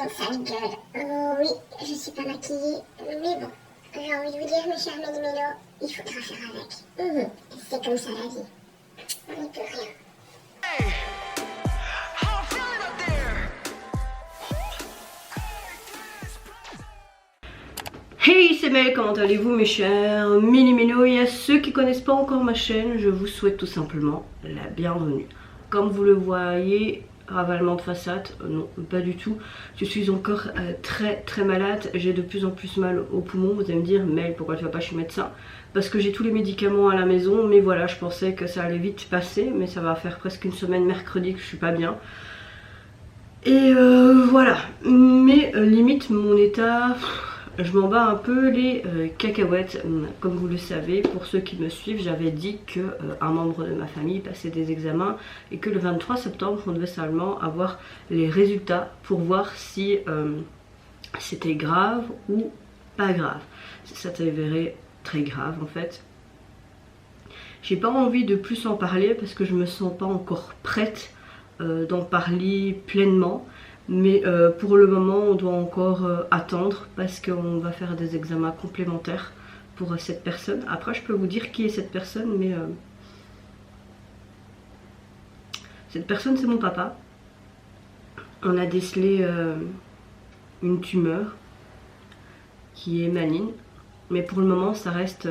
une sale gueule. Oh oui, je suis pas maquillée, mais bon. J'ai envie de vous dire, mes chers Méli-Mélo, il faudra faire avec. C'est comme ça la vie. On n'y peut rien. Hey, c'est Mel, comment allez-vous mes chers Méli-Mélo? Et à ceux qui connaissent pas encore ma chaîne, je vous souhaite tout simplement la bienvenue. Comme vous le voyez, ravalement de façade, non pas du tout. Je suis encore très malade, j'ai de plus en plus mal aux poumons. Vous allez me dire, Mel, pourquoi tu vas pas chez le médecin? Parce que j'ai tous les médicaments à la maison, mais voilà, je pensais que ça allait vite passer, mais ça va faire presque une semaine mercredi que je suis pas bien. Et voilà, mais limite mon état... Je m'en bats un peu les cacahuètes. Comme vous le savez, pour ceux qui me suivent, j'avais dit qu'un membre de ma famille passait des examens et que le 23 septembre, on devait seulement avoir les résultats pour voir si c'était grave ou pas grave. Ça s'avérait très grave en fait. J'ai pas envie de plus en parler parce que je me sens pas encore prête d'en parler pleinement. Mais pour le moment on doit encore attendre parce qu'on va faire des examens complémentaires pour cette personne. Après je peux vous dire qui est cette personne, mais cette personne c'est mon papa. On a décelé une tumeur qui est maligne, mais pour le moment ça reste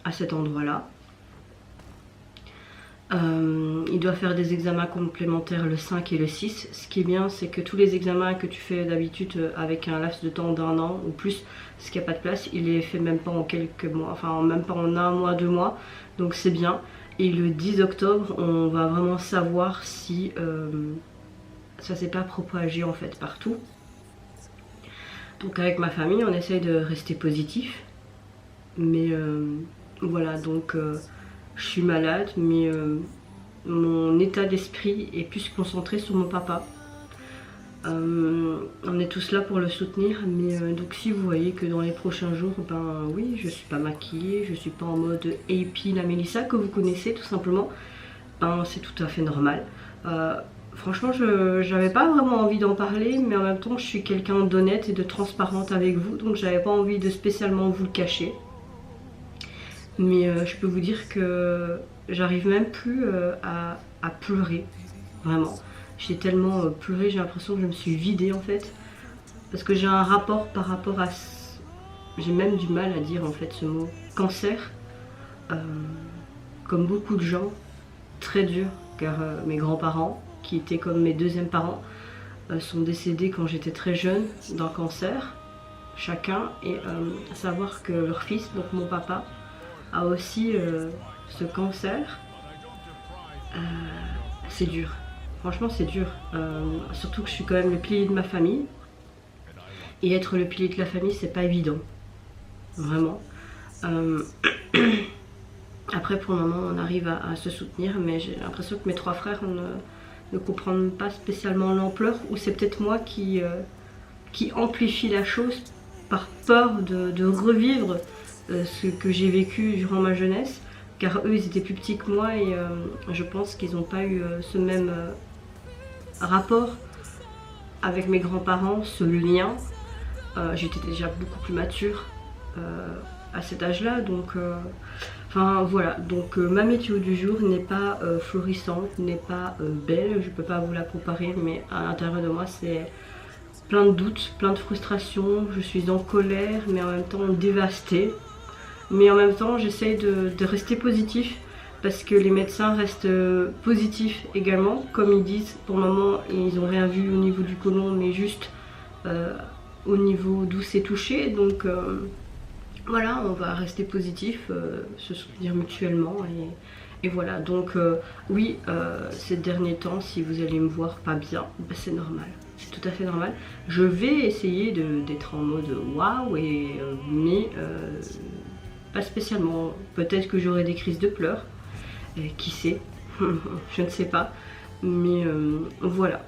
à cet endroit là. Il doit faire des examens complémentaires le 5 et le 6. Ce qui est bien, c'est que tous les examens que tu fais d'habitude avec un laps de temps d'1 an ou plus, parce qu'il n'y a pas de place, il est fait même pas en quelques mois, enfin même pas en 1 mois, 2 mois, donc c'est bien. Et le 10 octobre, on va vraiment savoir si ça s'est pas propagé en fait partout. Donc avec ma famille, on essaye de rester positif, mais voilà, donc... je suis malade, mais mon état d'esprit est plus concentré sur mon papa. On est tous là pour le soutenir, mais donc si vous voyez que dans les prochains jours, ben oui, je suis pas maquillée, je suis pas en mode AP la Mélissa que vous connaissez tout simplement, ben c'est tout à fait normal. Franchement, j'avais pas vraiment envie d'en parler, mais en même temps, je suis quelqu'un d'honnête et de transparente avec vous, donc j'avais pas envie de spécialement vous le cacher. Mais je peux vous dire que j'arrive même plus à pleurer, vraiment. J'ai tellement pleuré, j'ai l'impression que je me suis vidée en fait. Parce que j'ai un rapport par rapport à... J'ai même du mal à dire en fait ce mot. Cancer, comme beaucoup de gens, très dur. Car mes grands-parents, qui étaient comme mes deuxièmes parents, sont décédés quand j'étais très jeune d'un cancer, chacun. Et à savoir que leur fils, donc mon papa, a aussi ce cancer. C'est dur, franchement c'est dur, surtout que je suis quand même le pilier de ma famille, et être le pilier de la famille c'est pas évident, vraiment. Après pour le moment on arrive à se soutenir, mais j'ai l'impression que mes 3 frères ne comprennent pas spécialement l'ampleur, ou c'est peut-être moi qui amplifie la chose par peur de revivre ce que j'ai vécu durant ma jeunesse, car eux ils étaient plus petits que moi et je pense qu'ils n'ont pas eu ce même rapport avec mes grands-parents, ce lien. J'étais déjà beaucoup plus mature à cet âge-là, donc enfin voilà, donc ma météo du jour n'est pas florissante, n'est pas belle, je peux pas vous la comparer, mais à l'intérieur de moi c'est plein de doutes, plein de frustrations, je suis en colère mais en même temps dévastée. Mais en même temps j'essaye de rester positif parce que les médecins restent positifs également. Comme ils disent, pour le moment ils n'ont rien vu au niveau du côlon, mais juste au niveau d'où c'est touché. Donc voilà, on va rester positif, se soutenir mutuellement et voilà. Donc oui, ces derniers temps, si vous allez me voir pas bien, ben, c'est normal. C'est tout à fait normal. Je vais essayer d'être en mode waouh, mais pas spécialement. Peut-être que j'aurai des crises de pleurs, qui sait, je ne sais pas. Mais voilà.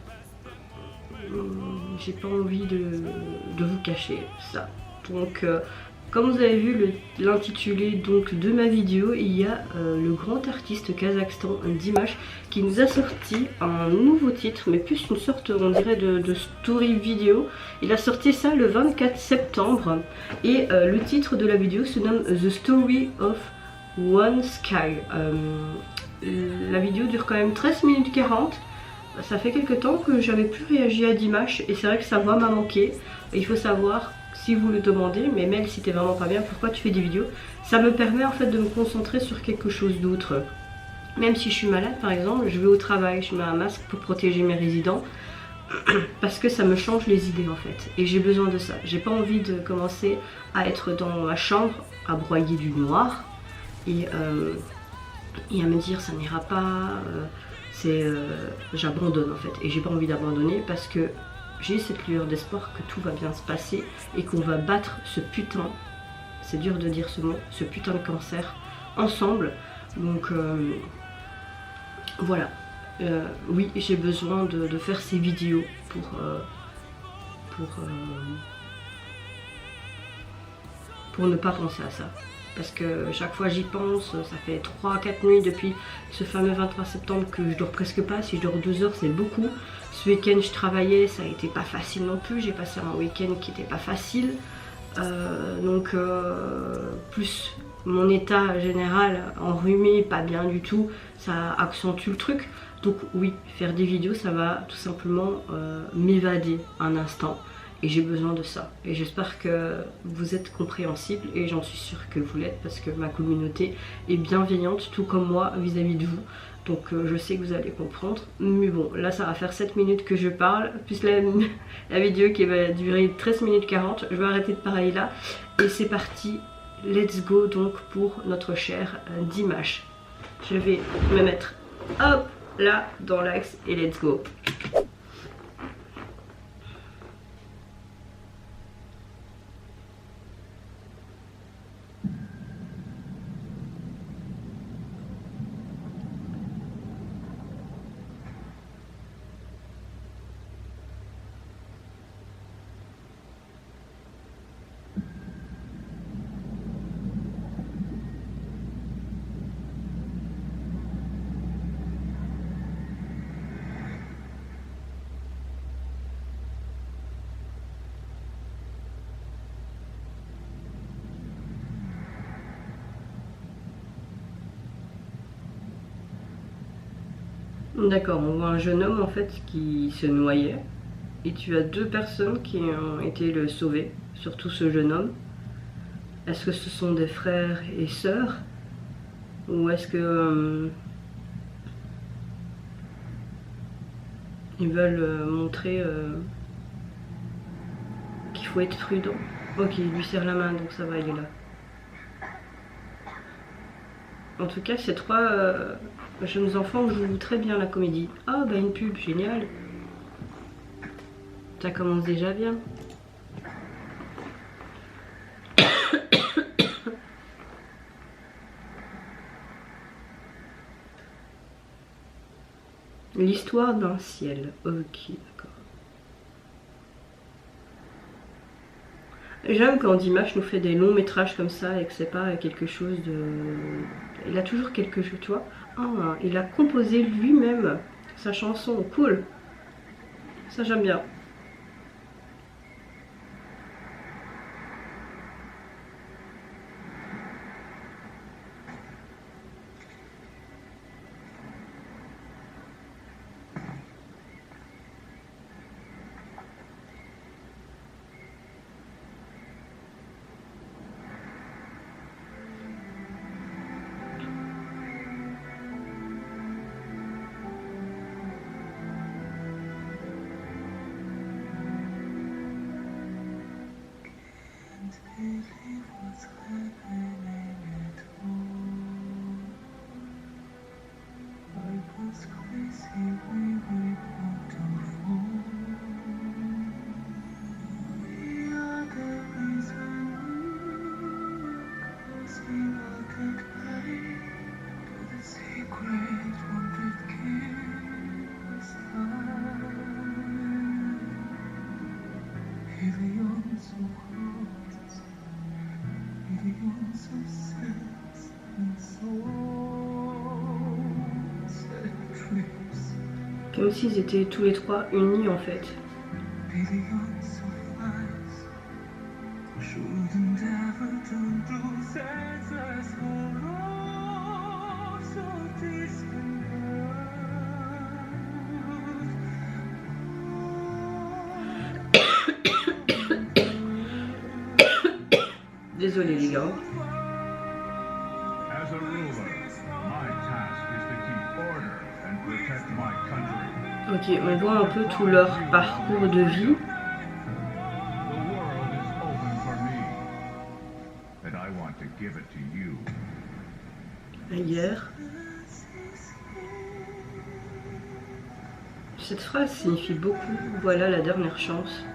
J'ai pas envie de vous cacher ça. Donc Comme vous avez vu l'intitulé donc de ma vidéo, il y a le grand artiste Kazakhstan Dimash qui nous a sorti un nouveau titre, mais plus une sorte on dirait de story vidéo. Il a sorti ça le 24 septembre et le titre de la vidéo se nomme The Story of One Sky. La vidéo dure quand même 13 minutes 40. Ça fait quelques temps que j'avais plus réagi à Dimash et c'est vrai que sa voix m'a manqué. Il faut savoir, si vous le demandez, mais Mel, si t'es vraiment pas bien, pourquoi tu fais des vidéos? Ça me permet en fait de me concentrer sur quelque chose d'autre. Même si je suis malade par exemple, je vais au travail, je mets un masque pour protéger mes résidents parce que ça me change les idées en fait et j'ai besoin de ça. J'ai pas envie de commencer à être dans ma chambre à broyer du noir et à me dire ça n'ira pas, j'abandonne en fait et j'ai pas envie d'abandonner parce que j'ai cette lueur d'espoir que tout va bien se passer et qu'on va battre ce putain, c'est dur de dire ce mot, ce putain de cancer ensemble. Donc voilà, oui j'ai besoin de faire ces vidéos pour ne pas penser à ça. Parce que chaque fois j'y pense, ça fait 3-4 nuits depuis ce fameux 23 septembre que je dors presque pas. Si je dors 2 heures c'est beaucoup. Ce week-end je travaillais, ça a été pas facile non plus, j'ai passé un week-end qui était pas facile. Plus mon état général enrhumé, pas bien du tout, ça accentue le truc. Donc oui, faire des vidéos ça va tout simplement m'évader un instant. Et j'ai besoin de ça. Et j'espère que vous êtes compréhensible et j'en suis sûre que vous l'êtes parce que ma communauté est bienveillante tout comme moi vis-à-vis de vous. Donc je sais que vous allez comprendre. Mais bon, là ça va faire 7 minutes que je parle. Plus la vidéo qui va durer 13 minutes 40. Je vais arrêter de parler là. Et c'est parti. Let's go donc pour notre cher Dimash. Je vais me mettre hop là dans l'axe et let's go. D'accord, on voit un jeune homme en fait qui se noyait et tu as 2 personnes qui ont été le sauver, surtout ce jeune homme. Est-ce que ce sont des frères et sœurs ou est-ce que ils veulent montrer qu'il faut être prudent? Ok, il lui serre la main donc ça va, il est là. En tout cas, ces 3 jeunes enfants jouent très bien la comédie. Ah bah une pub, génial. Ça commence déjà bien. L'histoire d'un ciel. Ok, d'accord. J'aime quand Dimash nous fait des longs métrages comme ça et que c'est pas quelque chose de... Il a toujours quelque chose, tu vois. Ah, il a composé lui-même sa chanson, cool. Ça j'aime bien. comme s'ils étaient tous les trois unis en fait. Désolé les gars. Ok, on voit un peu tout leur parcours de vie. La guerre. Cette phrase signifie beaucoup. Voilà la dernière chance.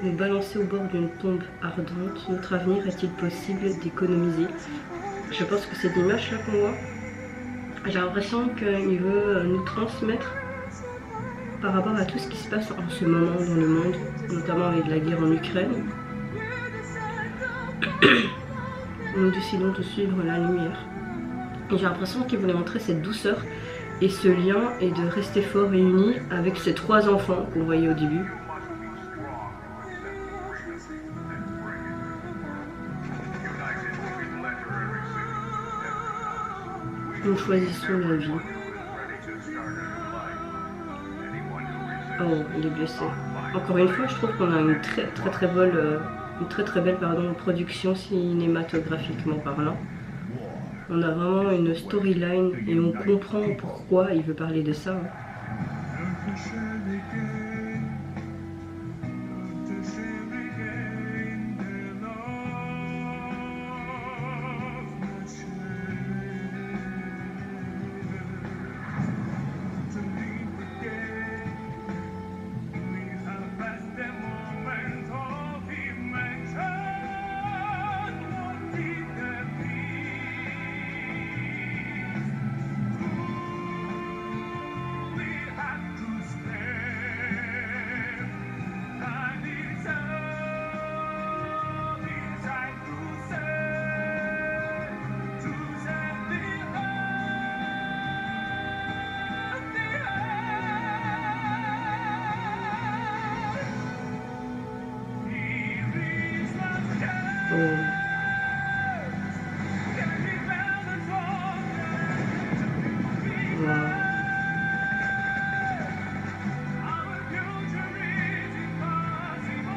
Nous balancer au bord d'une tombe ardente, notre avenir est-il possible d'économiser? Je pense que c'est l'image là qu'on voit. J'ai l'impression qu'il veut nous transmettre par rapport à tout ce qui se passe en ce moment dans le monde, notamment avec la guerre en Ukraine. Nous décidons de suivre la lumière. Et j'ai l'impression qu'il voulait montrer cette douceur et ce lien et de rester fort et unis avec ces trois enfants qu'on voyait au début. Nous choisissons la vie. Oh, il est blessé. Encore une fois, je trouve qu'on a une très belle production cinématographiquement parlant. On a vraiment une storyline et on comprend pourquoi il veut parler de ça.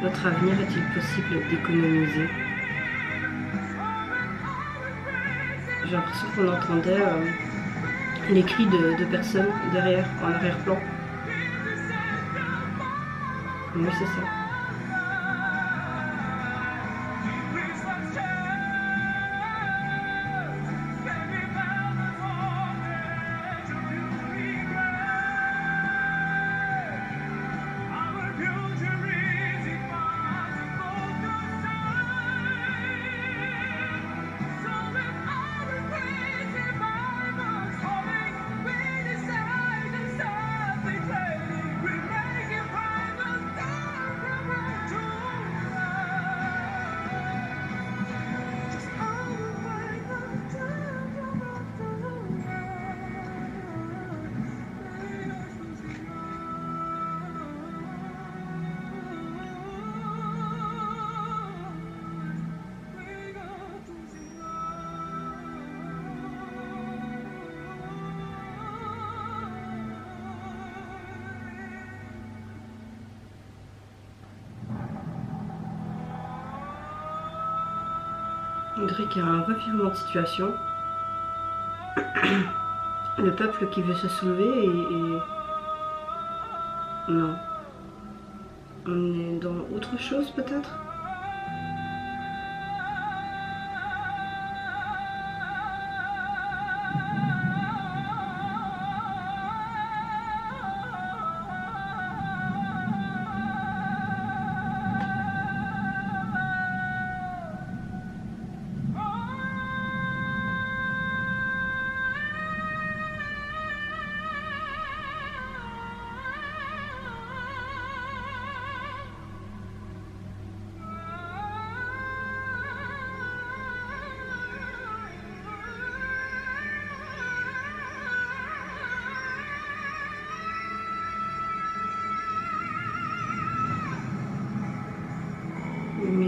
Notre avenir est-il possible d'économiser? J'ai l'impression qu'on entendait les cris de personnes derrière, en arrière-plan. Oui, c'est ça. On dirait qu'il y a un revirement de situation. Le peuple qui veut se soulever et... Non. On est dans autre chose peut-être?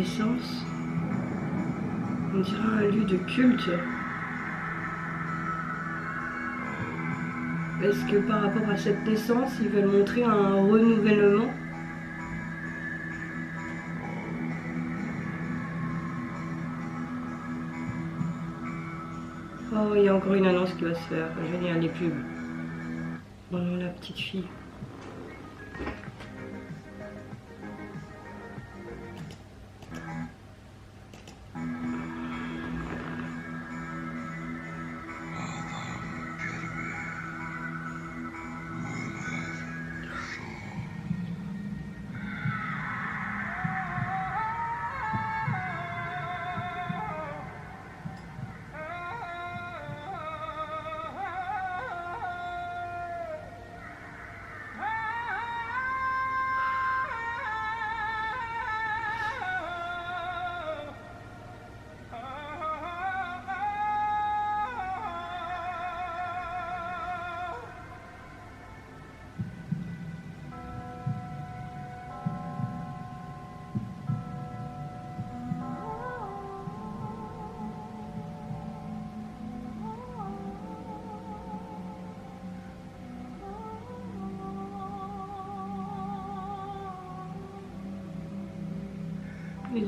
naissance. On dirait un lieu de culte. Est-ce que par rapport à cette naissance, ils veulent montrer un renouvellement? Oh, il y a encore une annonce qui va se faire. Génial, les pubs. Oh non, la petite fille.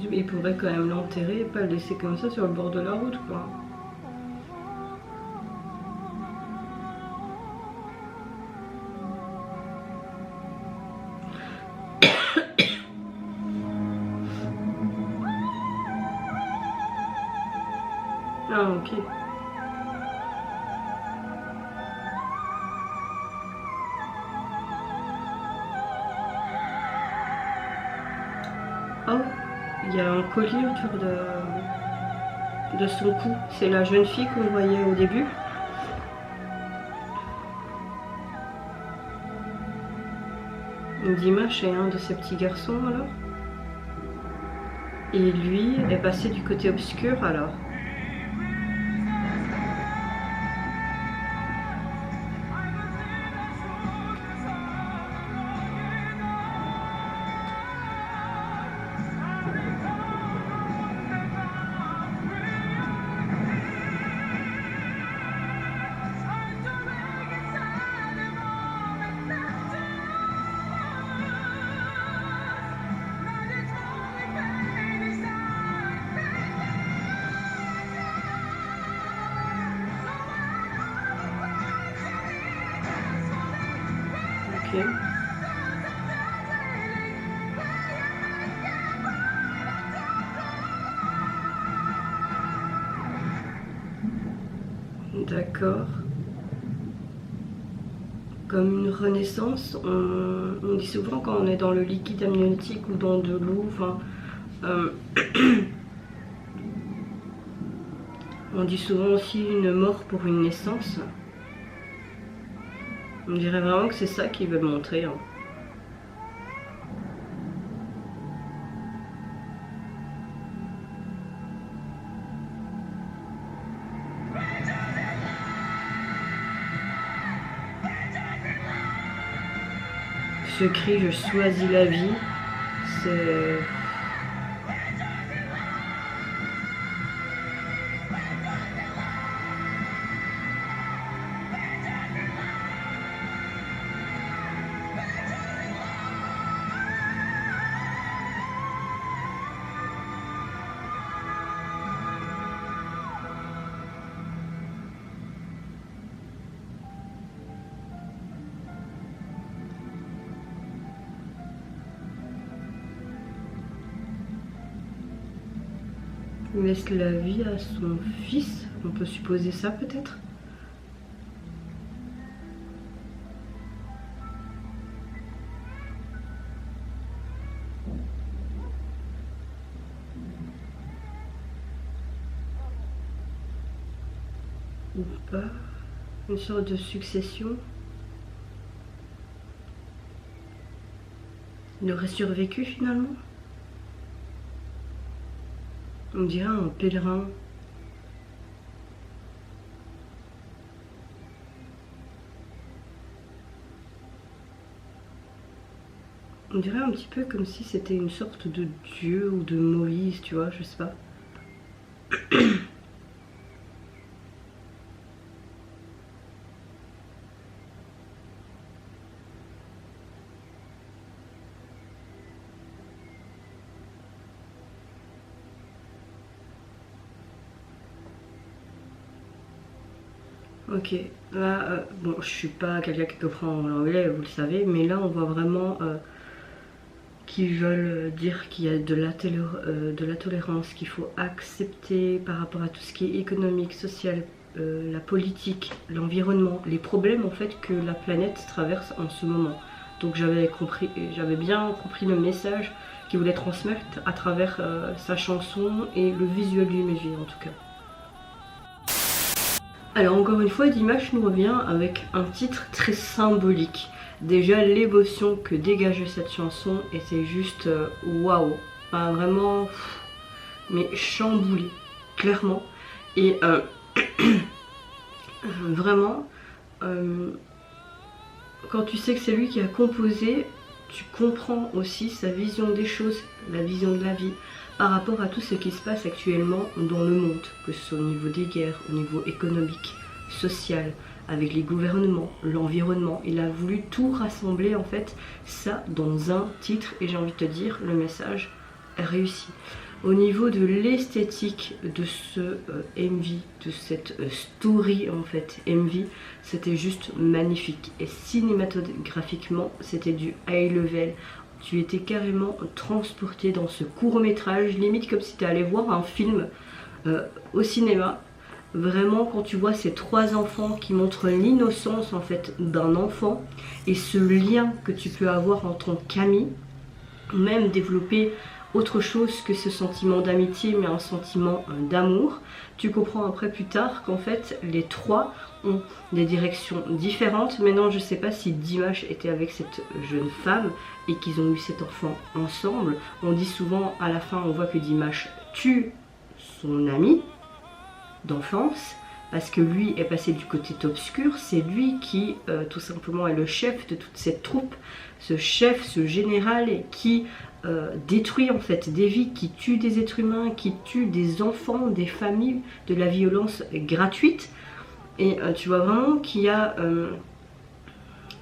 Il pourrait quand même l'enterrer et pas le laisser comme ça sur le bord de la route, quoi. Ah, ok. Oh, il y a un collier autour de son cou. C'est la jeune fille qu'on voyait au début. Dimash est un de ces petits garçons alors. Et lui est passé du côté obscur alors. Ok. D'accord. Comme une renaissance, on dit souvent quand on est dans le liquide amniotique ou dans de l'eau, enfin, on dit souvent aussi une mort pour une naissance. On dirait vraiment que c'est ça qu'ils veulent montrer. Hein. Ce cri, je choisis la vie, c'est... Il laisse la vie à son fils, on peut supposer ça peut-être. Ou pas, une sorte de succession. Il aurait survécu finalement. On dirait un pèlerin. On dirait un petit peu comme si c'était une sorte de Dieu ou de Moïse, tu vois, je sais pas. Ok, là, bon, je suis pas quelqu'un qui comprend l'anglais, vous le savez, mais là on voit vraiment qu'ils veulent dire qu'il y a de la tolérance, qu'il faut accepter par rapport à tout ce qui est économique, social, la politique, l'environnement, les problèmes en fait que la planète traverse en ce moment. Donc j'avais bien compris le message qu'il voulait transmettre à travers sa chanson et le visuel du MV en tout cas. Alors encore une fois, Dimash nous revient avec un titre très symbolique. Déjà l'émotion que dégageait cette chanson était juste waouh, enfin, vraiment mais chamboulée, clairement. Et vraiment, quand tu sais que c'est lui qui a composé, tu comprends aussi sa vision des choses, la vision de la vie, par rapport à tout ce qui se passe actuellement dans le monde, que ce soit au niveau des guerres, au niveau économique, social, avec les gouvernements, l'environnement. Il a voulu tout rassembler en fait, ça dans un titre, et j'ai envie de te dire, le message est réussi. Au niveau de l'esthétique de ce MV, de cette story en fait MV, c'était juste magnifique. Et cinématographiquement, c'était du high level. Tu étais carrément transporté dans ce court-métrage, limite comme si tu allais voir un film au cinéma. Vraiment, quand tu vois ces trois enfants qui montrent l'innocence en fait d'un enfant et ce lien que tu peux avoir en tant qu'ami, même développer autre chose que ce sentiment d'amitié, mais un sentiment d'amour. Tu comprends après plus tard qu'en fait les trois ont des directions différentes. Maintenant je sais pas si Dimash était avec cette jeune femme et qu'ils ont eu cet enfant ensemble. On dit souvent à la fin, on voit que Dimash tue son ami d'enfance parce que lui est passé du côté obscur. C'est lui qui tout simplement est le chef de toute cette troupe, ce chef, ce général qui détruit en fait des vies, qui tue des êtres humains, qui tue des enfants, des familles, de la violence gratuite. Et tu vois vraiment qu'il y a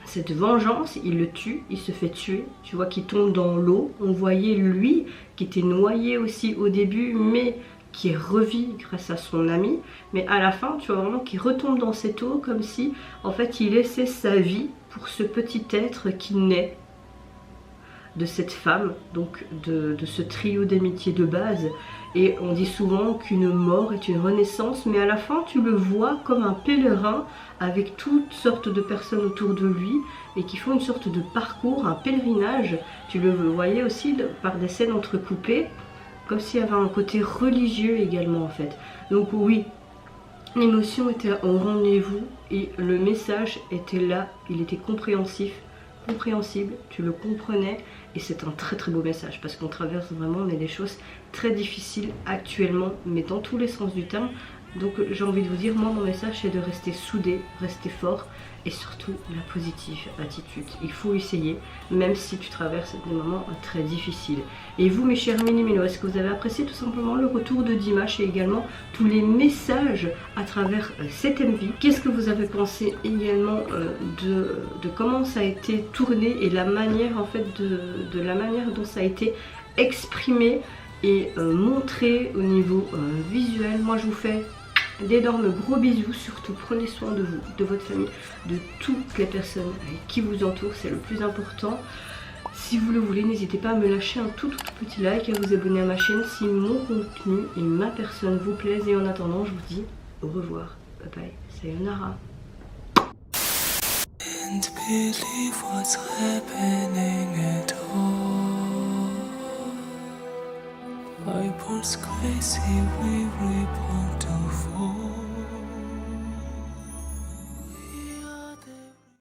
cette vengeance, il le tue, il se fait tuer, tu vois qu'il tombe dans l'eau. On voyait lui qui était noyé aussi au début, mais qui revit grâce à son ami, mais à la fin tu vois vraiment qu'il retombe dans cette eau comme si en fait il laissait sa vie pour ce petit être qui naît de cette femme, donc de ce trio d'amitié de base. Et on dit souvent qu'une mort est une renaissance, mais à la fin tu le vois comme un pèlerin avec toutes sortes de personnes autour de lui et qui font une sorte de parcours, un pèlerinage. Tu le voyais aussi par des scènes entrecoupées, comme s'il y avait un côté religieux également en fait. Donc oui, l'émotion était au rendez-vous et le message était là, il était compréhensible, tu le comprenais et c'est un très très beau message parce qu'on traverse vraiment des choses très difficiles actuellement, mais dans tous les sens du terme. Donc j'ai envie de vous dire, moi mon message c'est de rester soudé, rester fort et surtout la positive attitude. Il faut essayer, même si tu traverses des moments très difficiles. Et vous mes chers mini-mélos, est-ce que vous avez apprécié tout simplement le retour de Dimash et également tous les messages à travers cette MV? Qu'est-ce que vous avez pensé également de comment ça a été tourné et la manière en fait de la manière dont ça a été exprimé et montré au niveau visuel? Moi je vous fais d'énormes gros bisous, surtout prenez soin de vous, de votre famille, de toutes les personnes qui vous entourent, c'est le plus important. Si vous le voulez, n'hésitez pas à me lâcher un tout petit like, à vous abonner à ma chaîne si mon contenu et ma personne vous plaisent. Et en attendant, je vous dis au revoir, bye bye, sayonara. Can't believe what's happening at all. My pulse crazy, we reborn to fall.